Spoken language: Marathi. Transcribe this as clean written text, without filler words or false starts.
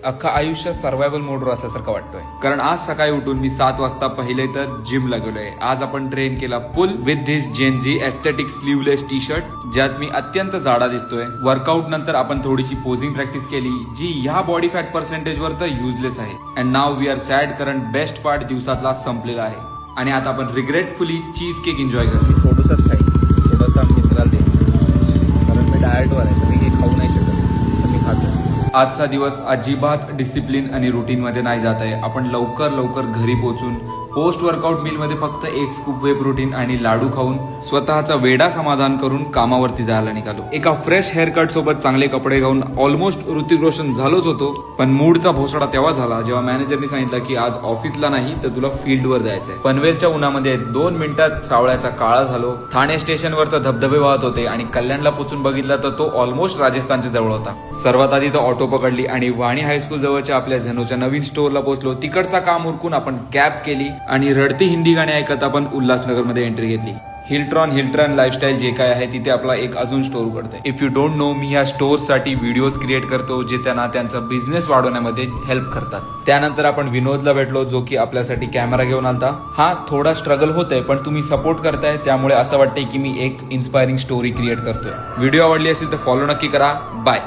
अख्खा आयुष्य सर्व्हायवल मोडवर असल्यासारखं वाटतोय. कारण आज सकाळी उठून मी 7 वाजता पहिले तर जिमला गेलोय. आज आपण ट्रेन केला फुल with this Gen Z aesthetic sleeveless T shirt, ज्यात मी अत्यंत जाडा दिसतोय. वर्कआउट नंतर आपण थोडीशी पोझिंग प्रॅक्टिस केली, जी ह्या बॉडी फॅट पर्सेंटेज वर तर युजलेस आहे. And now we are sad, कारण बेस्ट पार्ट दिवसातला संपलेला आहे आणि आता आपण रिग्रेटफुली चीज केक एन्जॉय करतो. थोडंसंच खाईल, थोडंसं मित्राला दे, कारण मी डाएटवर आहे तर मी हे खाऊ नाही शकत, तर मी खातो. आजचा दिवस अजिबात डिसिप्लिन आणि रुटीन मध्ये नाही जात आहे. आपण लवकर घरी पोहोचून पोस्ट वर्कआउट मील मध्ये फक्त एक स्कूप वे प्रोटीन आणि लाडू खाऊन स्वतःचा वेडा समाधान करून कामावरती जायला निघालो. एका फ्रेश हेअरकट सोबत चांगले कपडे घालून ऑलमोस्ट ऋतिक रोशन झालोच होतो, पण मूडचा भोसडा तेव्हा झाला जेव्हा मॅनेजरनी सांगितलं की आज ऑफिसला नाही तर तुला फील्डवर जायचंय. पनवेलच्या उन्हामध्ये 2 मिनिटात सावळ्याचा काळा झालो. ठाणे स्टेशनवरचा धबधबे वाहत होते आणि कल्याणला पोचून बघितलं तर तो ऑलमोस्ट राजस्थानच्या जवळ होता. सर्वात आधी तो ऑटो पकडली आणि वाणी हायस्कूल जवळच्या आपल्या झेनोच्या नवीन स्टोअरला पोहोचलो. तिकडचा काम उरकून आपण कॅब केली आणि रडती हिंदी गाणी ऐकत आपण उल्हासनगरमध्ये एंट्री घेतली. हिल्ट्रॉन लाईफस्टाईल जे काय आहे तिथे आपला एक अजून स्टोर उघडतंय. इफ यू डोंट नो, मी या स्टोअरसाठी व्हिडिओज क्रिएट करतो जे त्यांना त्यांचा बिझनेस वाढवण्यामध्ये हेल्प करतात. त्यानंतर आपण विनोदला भेटलो, जो की आपल्यासाठी कॅमेरा घेऊन आलता. हा थोडा स्ट्रगल होतोय, पण तुम्ही सपोर्ट करताय त्यामुळे असं वाटतंय की मी एक इन्स्पायरिंग स्टोरी क्रिएट करतोय. व्हिडिओ आवडली असेल तर फॉलो नक्की करा. बाय.